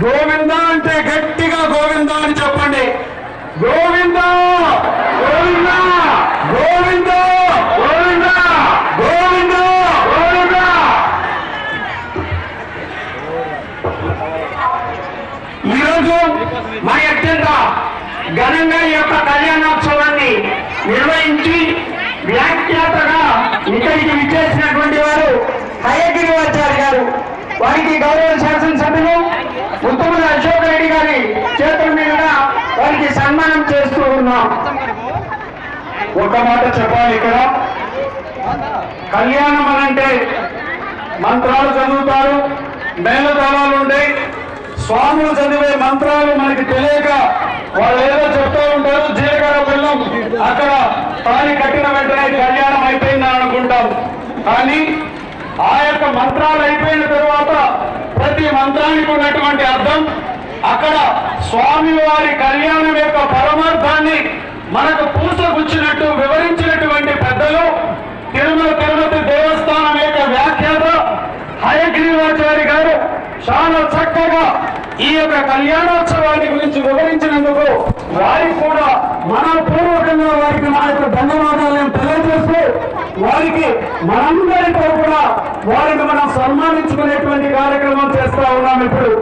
గోవింద అంటే గట్టిగా గోవింద అని చెప్పండి. గోవింద గోవింద గోవింద గోవింద గోవింద గోవింద. ఈరోజు మన అత్యంత ఘనంగా ఈ యొక్క కళ్యాణోత్సవాన్ని నిర్వహించి వ్యాఖ్యాతగా ఇక్కడికి విచ్చేసినటువంటి వారు హయగిరివాచార్య గారు. వారికి గౌరవ శాసనసభ్యులు ఉత్తముల అశోక్ రెడ్డి గారి చేతుల మీదుగా వారికి సన్మానం చేస్తూ ఉన్నాం. ఒక మాట చెప్పాలి, ఇక్కడ కళ్యాణం అనంటే మంత్రాలు చదువుతారు, మేళతాళాలు ఉంటాయి. స్వాములు చదివే మంత్రాలు మనకి తెలియక వాళ్ళు ఏదో చెప్తూ ఉంటారు. జీలకర్ర బెల్లం అక్కడ తాళి కట్టిన వెంటనే కళ్యాణం అయిపోయిందని అనుకుంటాం. కానీ ఆ యొక్క మంత్రాలు అయిపోయిన తరువాత ప్రతి మంత్రానికి ఉన్నటువంటి అర్థం, అక్కడ స్వామి వారి కళ్యాణం యొక్క పరమార్థాన్ని మనకు పూసగుచ్చినట్టు వివరించినటువంటి పెద్దలు తిరుమతి దేవస్థానం యొక్క వ్యాఖ్యాత హయగ్రీవాచారి గారు చాలా చక్కగా ఈ యొక్క కళ్యాణోత్సవాన్ని గురించి వివరించినందుకు వారికి కూడా మనపూర్వకంగా వారికి నా యొక్క ధన్యవాదాలను తెలియజేస్తూ వారికి మనందరితో కూడా వారిని మనం సన్మానించుకునేటువంటి కార్యక్రమం చేస్తా ఉన్నాం. ఇప్పుడు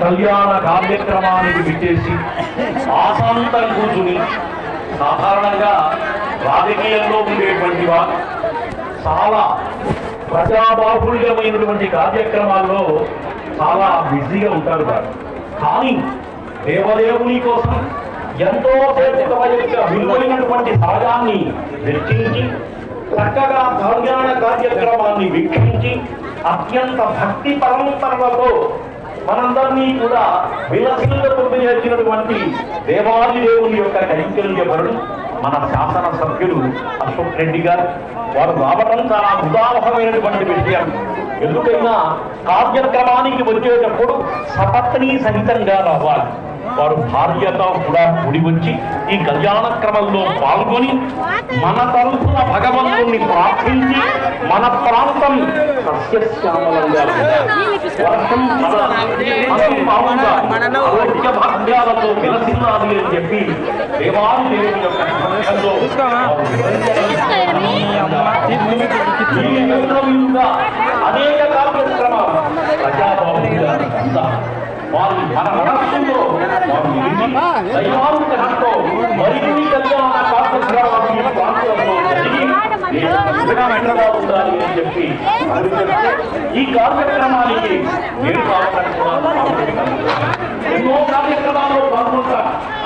కళ్యాణ కార్యక్రమానికి విచ్చేసి ఆశాంతం కూర్చుని, సాధారణంగా రాజకీయంలో ఉండేటువంటి వారు చాలా ప్రజాబాహుళ్యమైనటువంటి కార్యక్రమాల్లో చాలా బిజీగా ఉంటారు వారు. కానీ దేవదేవుని కోసం ఎంతో విలువైనటువంటి సహజాన్ని వెచ్చించి చక్కగా కళ్యాణ కార్యక్రమాన్ని వీక్షించి అత్యంత భక్తి పరంపరలతో మనందరినీ కూడా విలసిల్లతో చేసినటువంటి దేవాది దేవుని యొక్క కైంకర్యపరుడు మన శాసన సభ్యులు అశోక్ రెడ్డి గారు. వారు రావడం చాలా ఉదాహరణమైనటువంటి విషయం. ఎందుకైనా కార్యక్రమానికి వచ్చేటప్పుడు సపత్ని సహితంగా రావాలి. వారు భార్యతో కూడా కూడి వచ్చి ఈ కళ్యాణ క్రమంలో పాల్గొని మన తరఫున భగవంతుణ్ణి ప్రార్థించి మన ప్రాంతం సస్యశ్యామలంగా వర్షం ఆరోగ్య భాగ్యాలతో విలసిల్లాలి అని చెప్పి దేవాది దేవుని యొక్క అనేక కార్యక్రమాలు ప్రజాబాహుల్యంగా వారు మన మనస్సులో దైవానుగ్రహంతో మరిన్ని కళ్యాణ కార్యక్రమాన్ని ప్రాంతంలో ఉండాలి అని చెప్పి ఈ కార్యక్రమానికి నేను ఎన్నో కార్యక్రమాల్లో పాల్గొంటా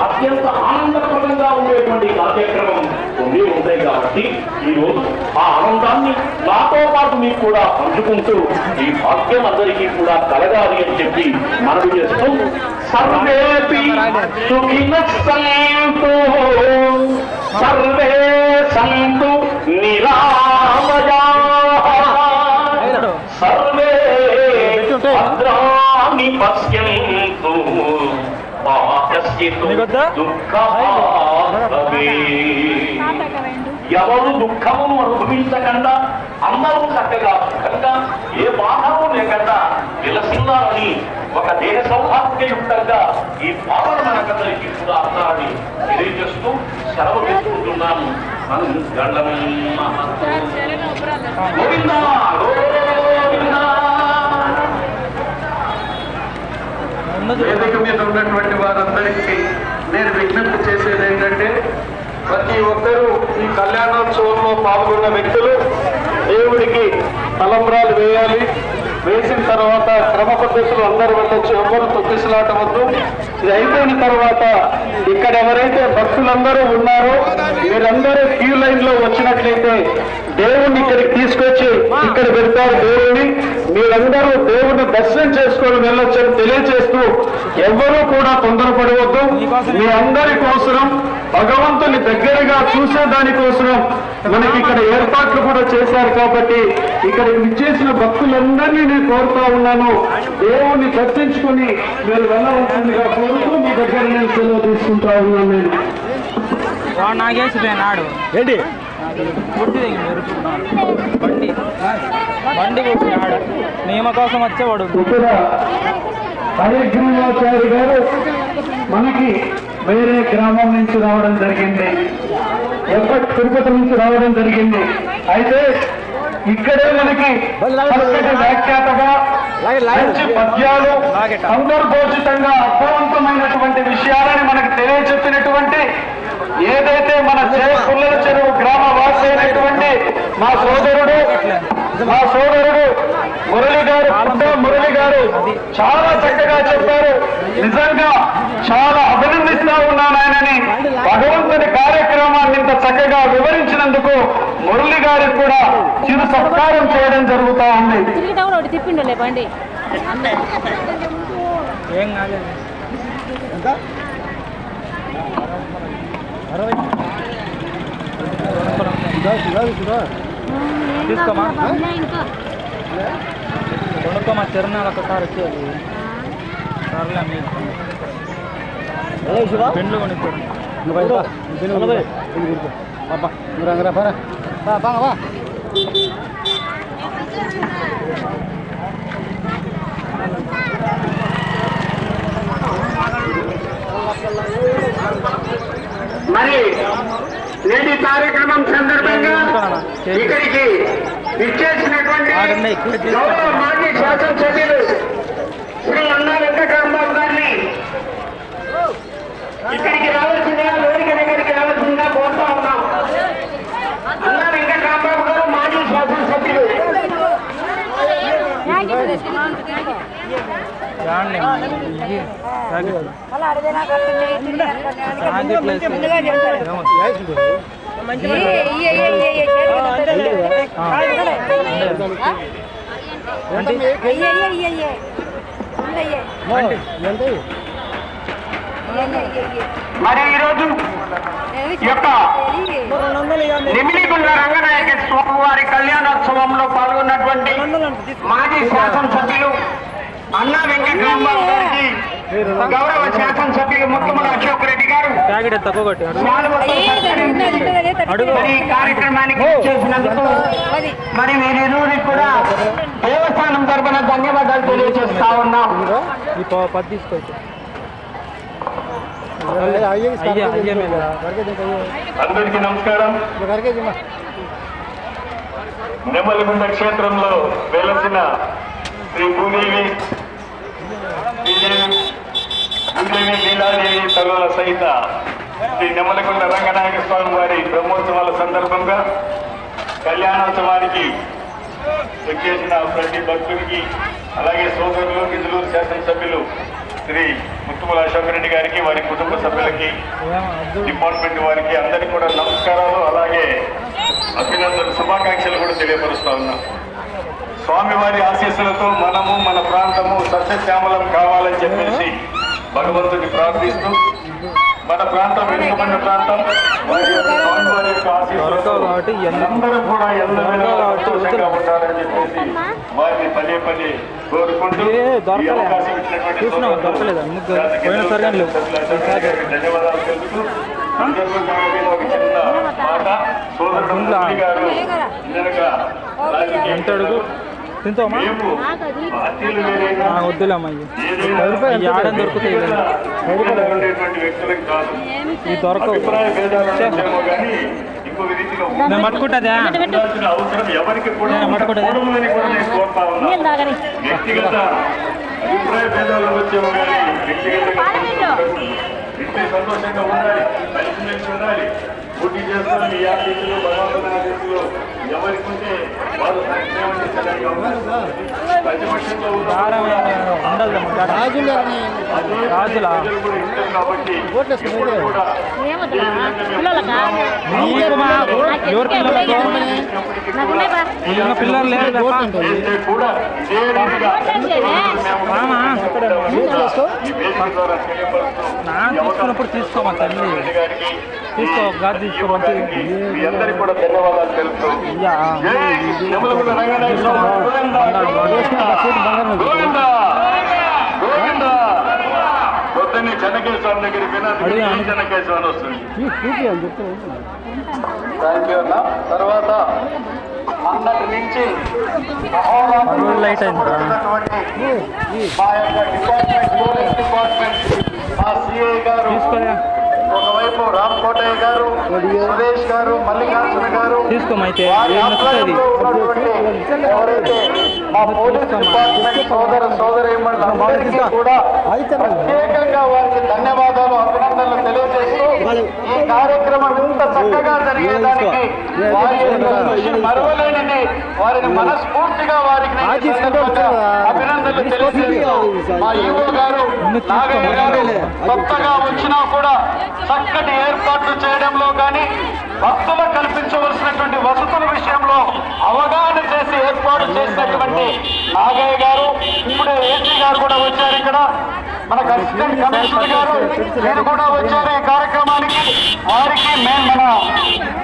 అత్యంత ఆనందప్రదంగా ఉండేటువంటి కార్యక్రమం కొన్ని ఉంటాయి. కాబట్టి ఈరోజు ఆ ఆనందాన్ని నాతో పాటు మీకు కూడా పంచుకుంటూ ఈ భాగ్యం అందరికీ కూడా కలగాలి అని చెప్పి మనవి చేస్తూ సర్వేపి సుఖినః సంతు సర్వే సంతు నిరామయాః సర్వే భద్రాణి పశ్యంతు మా కశ్చిత్ దుఃఖభాగ్భవే. ఎవరు దుఃఖమును అనుభవించకుండా అందరూ చక్కగా సుఖంగా ఏ బాధము లేకుండా విలసిల్లాలని ఒక దేహ సౌభాగ్యయుక్తంగా ఈ భావన మనకందరికీ కూడా అర్థాన్ని తెలియజేస్తూ సెలవు తీసుకుంటున్నాము. మనం గోవిందా గోవిందా. వేదిక మీద ఉన్నటువంటి వారందరికీ నేను విజ్ఞప్తి చేసేది ఏంటంటే, ప్రతి ఒక్కరూ ఈ కళ్యాణోత్సవంలో పాల్గొన్న వ్యక్తులు దేవుడికి తలంబ్రాలు వేయాలి. వేసిన తర్వాత క్రమ పద్ధతులు అందరూ వెళ్ళొచ్చు, ఎవరు తొక్కిసలాటవద్దు. ఇది అయిపోయిన తర్వాత ఇక్కడ ఎవరైతే భక్తులందరూ ఉన్నారో మీరందరూ క్యూ లైన్ లో వచ్చినట్లయితే దేవుణ్ణి ఇక్కడికి తీసుకొచ్చి ఇక్కడ పెడతారు. దేవుణ్ణి మీరందరూ దేవుడిని దర్శనం చేసుకొని వెళ్ళొచ్చని తెలియజేస్తూ ఎవ్వరూ కూడా తొందరపడవద్దు. మీ అందరి కోసరం భగవంతుని దగ్గరగా చూసే దానికోసం మనకి ఇక్కడ ఏర్పాట్లు కూడా చేశారు. కాబట్టి ఇక్కడికి విచ్చేసిన భక్తులందరినీ నేను కోరుతా ఉన్నాను, దేవుణ్ణి దర్శించుకుని మీరు వెళ్ళవలసిందిగా కోరుతూ మీ దగ్గర నేను సెలవు తీసుకుంటా ఉన్నాను. నేను నాగేసిపోయినాడు ఏంటి బండి బండి కొట్టినాడు నియమ కోసం వచ్చేవాడు. ఇక్కడ హరిగ్రీవాచారి గారు మనకి వేరే గ్రామం నుంచి రావడం జరిగింది, తిరుపతి నుంచి రావడం జరిగింది. అయితే ఇక్కడే మనకి చక్కటి వ్యాఖ్యాతగా మంచి పద్యాలు సందర్భోచితంగా అర్థవంతమైనటువంటి విషయాలని మనకు తెలియజెప్పినటువంటి ఏదైతే మన పుల్లల చెరువు గ్రామ వాసి అయినటువంటి మా సోదరుడు మురళి గారు చాలా చక్కగా చెప్పారు. నిజంగా చాలా అభినందిస్తా ఉన్నాను ఆయనని. భగవంతుని కార్యక్రమాన్ని ఇంత చక్కగా వివరించినందుకు మురళి గారికి కూడా చిరు సత్కారం చేయడం జరుగుతా ఉంది. తిప్పిండలే బండి ఏం కాలేదు తీసుకోమా కొనుక్కోమా చిరునాలు ఒకసారి వచ్చేది సర్లే మీకు పెండ్లు కొనిచ్చారు మరి నేటి కార్యక్రమం సందర్భంగా ఇక్కడికి ఇచ్చేసినటువంటి గౌరవ మాజీ శాసనసభ్యులు శ్రీ అన్నా వెంకటరామబాబు గారిని ఇక్కడికి రావాల్సిందిగా వేదిక దగ్గరికి రావాల్సిందిగా కోరుతా ఉన్నాం. అన్నా వెంకటరామబాబు గారు మాజీ శాసనసభ్యులు. మరి ఈరోజు యొక్క నిమిలిగుండ్ల రంగనాయక స్వామి వారి కళ్యాణోత్సవంలో పాల్గొన్నటువంటి మాజీ శాసనసభ్యులు అన్నా వెంకటరామబాబు గారికి గౌరవ శాసనసభ్యులు ముక్కమల అశోక్ రెడ్డి గారు ఈ కార్యక్రమానికి చేసినందుకు మరి వీరిరువురికి కూడా దేవస్థానం తరపున ధన్యవాదాలు తెలియజేస్తా ఉన్నాం. అందరికీ నమస్కారం. నెమ్మలిగుండ క్షేత్రంలో వెలసిన శ్రీ భూదేవి లీలాదేవి తల్లుల సహిత శ్రీ నెమ్మలిగుండ రంగనాయక స్వామి వారి బ్రహ్మోత్సవాల సందర్భంగా కళ్యాణోత్సవానికి వచ్చేసిన ప్రతి భక్తుడికి, అలాగే సోదరులు గిద్దలూరు శాసనసభ్యులు శ్రీ ముత్తుమల అశోక్ రెడ్డి గారికి, వారి కుటుంబ సభ్యులకి, డిపార్ట్మెంట్ వారికి అందరికీ కూడా నమస్కారాలు, అలాగే అభినందన శుభాకాంక్షలు కూడా తెలియపరుస్తా ఉన్నాం. స్వామివారి ఆశీస్సులతో మనము మన ప్రాంతము సస్యశ్యామలం కావాలని చెప్పేసి భగవంతుని ప్రార్థిస్తూ మన ప్రాంతం వెనుకబడిన ప్రాంతం స్వామివారి యొక్క ఆశీస్సులతో అందరూ కూడా ఎందరో సంతోషంగా ఉండాలని చెప్పేసి వారిని పదే పదే కోరుకుంటూ ఈ అవకాశం ఇచ్చినటువంటి ధన్యవాదాలు తెలుపుతూ ఒక చిన్న మాట సోదరుడు గారు వద్దులేమ్మా ఆడం దొరుకుతాయి నేను పట్టుకుంటుందా వ్యక్తిగత అభిప్రాయ భేదాలు వచ్చేమో కానీ వ్యక్తిగతంగా సంతోషంగా ఉండాలి, కలిసిమెలిసి ఉండాలి. పోటీ చేస్తారు ఈ ఆఫీసులు భగవంతుని ఆఫీసులు ఎవరికి ఉంటే వారు సంక్షేమించడానికి ప్రతిపక్షంలో కాబట్టి ఇంకా పిల్లలు లేరు తప్ప. చేస్తే కూడా ఏ రీతిగా మామా ఈ వేదిక ద్వారా తెలియపరుస్తూ నా తీసుకున్నప్పుడు తీసుకో మా తల్లి గారికి తీసుకో గాజు తీసుకో మంచిది. మీ అందరికీ కూడా ధన్యవాదాలు తెలుపుతూ అయ్యా జై యమలగుండ రంగనాథ స్వామి గోవిందా. గోవిందా. గోవిందా. పొద్దున్నే చెన్నకేశ్వరం దగ్గరికి వినాలి. చెన్నకేశ్వరం వస్తుంది. థ్యాంక్ యూ అన్న. తర్వాత అన్నటి నుంచి లైట్ అయింది మా యొక్క డిపార్ట్మెంట్ పోలీస్ డిపార్ట్మెంట్ మా సిఐ గారు తీసుకోలే ఒకవైపు రామ్ కోటయ్య గారు, సురేష్ గారు, మల్లికార్జున గారు, తీసుకోమైతే వారి ఏం నచ్చుతుంది. ఆధ్వర్యంలో ఉన్నటువంటి ఎవరైతే మా పోలీస్ డిపార్ట్మెంట్ సోదరీమణులందరికీ కూడా ప్రత్యేకంగా వారికి ధన్యవాదాలు, అభినందనలు తెలియజేస్తూ ఈ కార్యక్రమం ఇంత చక్కగా జరిగేదానికి వారి యొక్క కృషి మరవలేనిది. వారిని మనస్ఫూర్తిగా వారికి నేను సందర్భంగా అభినందనలు తెలియజేస్తూ మా ఈవో గారు నాగయ్య గారు కొత్తగా వచ్చినా కూడా చక్కటి ఏర్పాట్లు చేయడంలో కానీ భక్తులకు కల్పించవలసినటువంటి వసతుల విషయంలో అవగాహన చేసి ఏర్పాటు చేసినటువంటి నాగయ్య గారు, ఇప్పుడే ఏసీ గారు కూడా వచ్చారు. ఇక్కడ మనకు అసిస్టెంట్ కమిషనర్ గారు వీరు కూడా వచ్చారు ఈ కార్యక్రమానికి. వారికి మన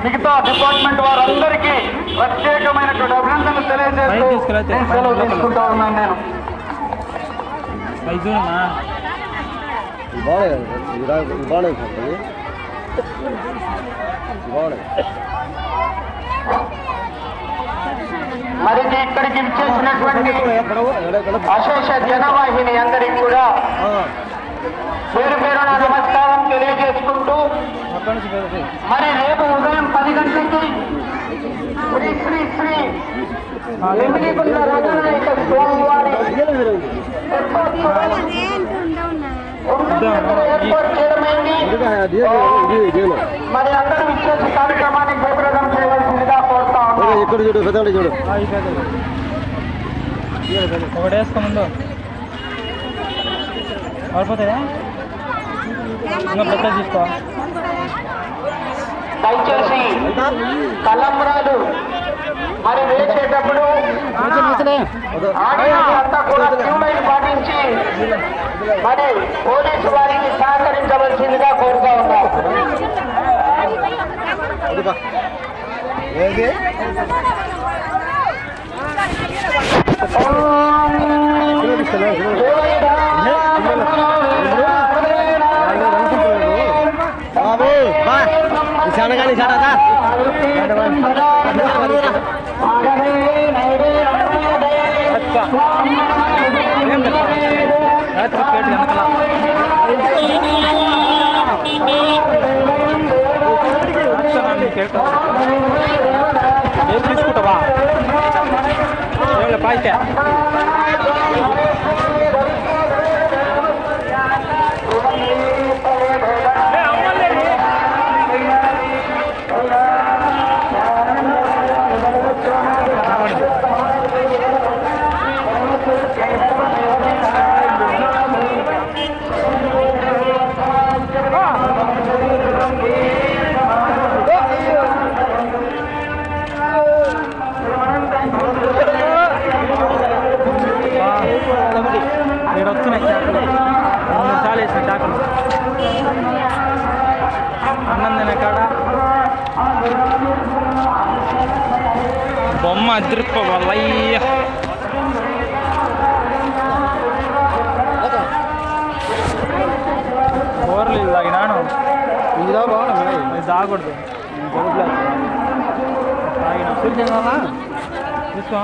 మిగతా డిపార్ట్మెంట్ వారందరికీ ప్రత్యేకమైనటువంటి అభినందనలు తెలియజేస్తూ నేను సెలవు తీసుకుంటా ఉన్నాను. నేను మరి ఇక్కడికి ఇచ్చేసినటువంటి అశేష జనవాహిని అందరికి కూడా పేరు పేరున నమస్కారం తెలియజేసుకుంటూ మరి రేపు ఉదయం 10 గంటలకి శ్రీ శ్రీ శ్రీ వెంకటేశ్వర రంగనాయక స్వామివారి ఏర్పాటు చేయడమైంది. మరి అందరూ విచ్చేసి కార్యక్రమాన్ని జయప్రదం చేయవలసిందిగా కోరుతా ఉన్నాం. ఒకటి వేసుకో ముందు అయిపోతాయా ఇంకా పెద్ద తీసుకో. దయచేసి తలంబ్రాలు మరి వేసేటప్పుడు అంతా కూడా క్యూ లైన్ పాటించి మరి పోలీసు వారికి సహకరించవలసిందిగా కోరుతా ఉన్నాం. ఏం తీసుకుంటావా పాయితే ఇక్కడ వస్తున్నాయి చాకలు 3 సార్లు వేసిన చాకలు అన్నం తినే కాడ బొమ్మ అదిరిప వల్లయ్య కూరలు ఇది తాగినాను ఇది తాగకూడదు తాగినా తీసుకో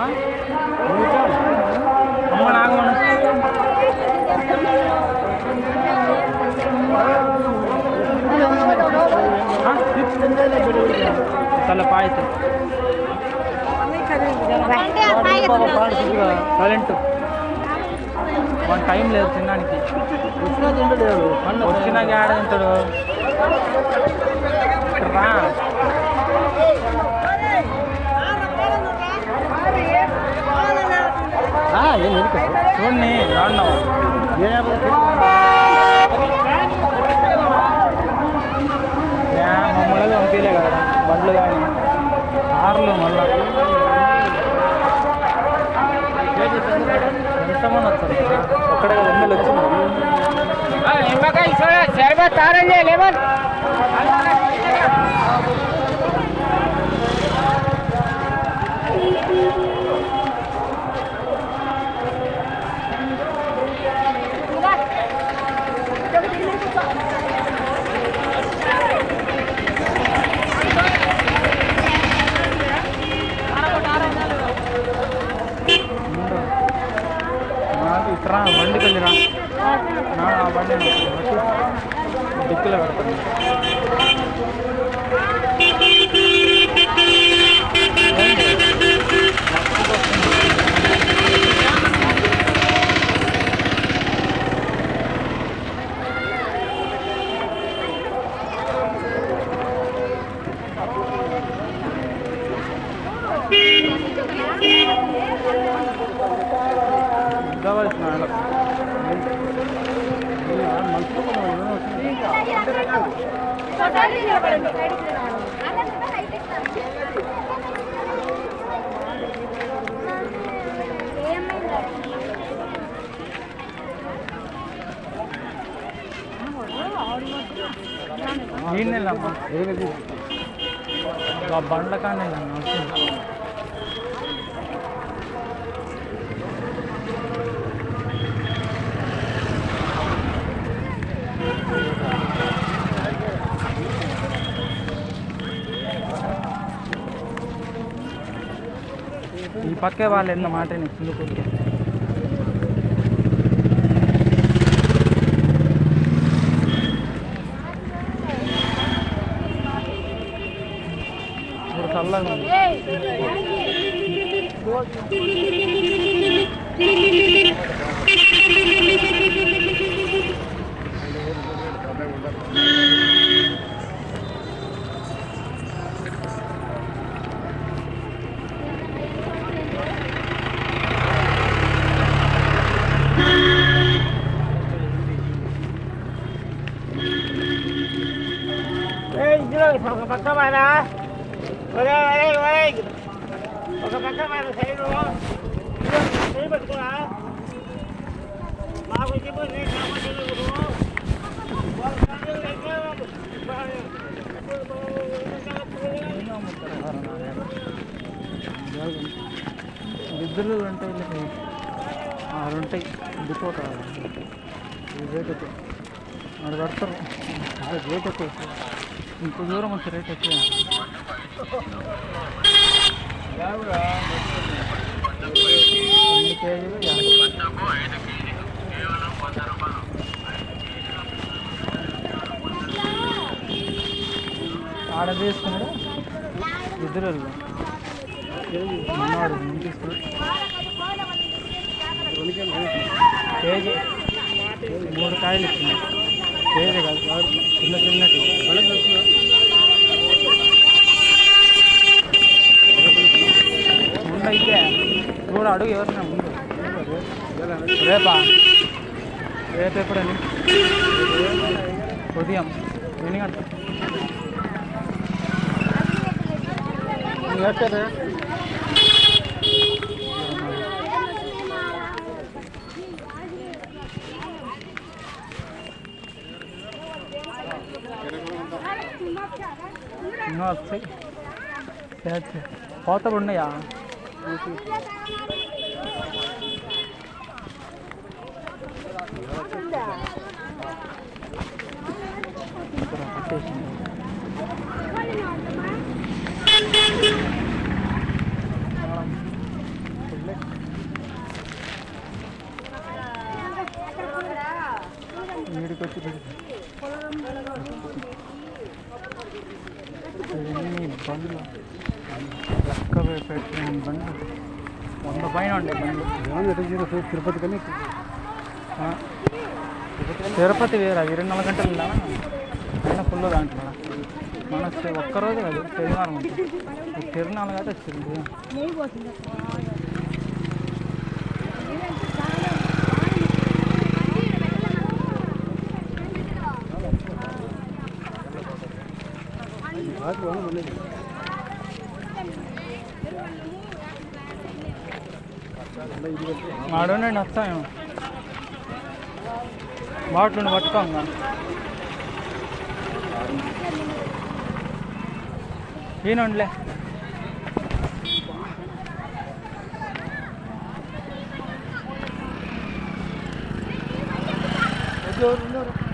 అమ్మ నాకు చాలా పాయితే టాలెంట్ వన్ టైం లేదు తినడానికి వచ్చినా ఆడ తింటాడు రా చూడండి రాన్నావు మమ్మల్ని పంపించలే కదా బండ్లు కానీ కార్లు మళ్ళీ ఎంతమంది వస్తారు ఒక్కడే కదా ఎమ్మెల్యే వచ్చింది నిమ్మకాయ షర్బత్ ఆరెంజ్ లెమన్ ఇట్రా బండికి వెళ్ళిరా బండి డిక్కులో పెడతాను ఈయనమ్మా బండ్ల కానీ ఈ పక్కే వాళ్ళు ఎన్న మాట ఎందుకు చల్లగా ఒక పక్క మన ఒక పక్క మన సైడు పట్టుకున్నా మాకు చెప్పు ఇద్దరు ఉంటాయి 6 ఉంటాయి దిక్కోట రేట్ ఎక్కువ అది కడతారు రేట్ ఎక్కువ ఇంకో దూరం వచ్చి రేట్ ఎక్కువ ఆడ తీసుకున్నాడు ఇద్దరు మన్నాడు తీసుకున్నాడు కేజీ 3 కాయలు ఇచ్చింది కేజీ కాదు చిన్న చిన్నటి ముందైతే చూడ అడుగు ఎవరైనా ముందు రేపా రేపు ఎప్పుడని ఉదయం ఎన్ని గంటలు ఇంకా వచ్చాయి పోతలు ఉన్నాయా వీడికి వచ్చి ఎన్ని బండ్లు లెక్క పెట్టిన బండ్లు 100 పైన ఉండే బండ్లు తిరుపతి కానీ తిరుపతి వేరు అది 24 గంటలు వెళ్ళాలా అయినా ఫుల్ దాంట్లో మన ఒక్కరోజు కాదు శనివారం ఉంటుంది తిరునాళ్ళు అయితే వచ్చింది ఆడుండండి వస్తామేమో బాటిల్ పట్టుకోంగా ఈయనండిలే ఎవరు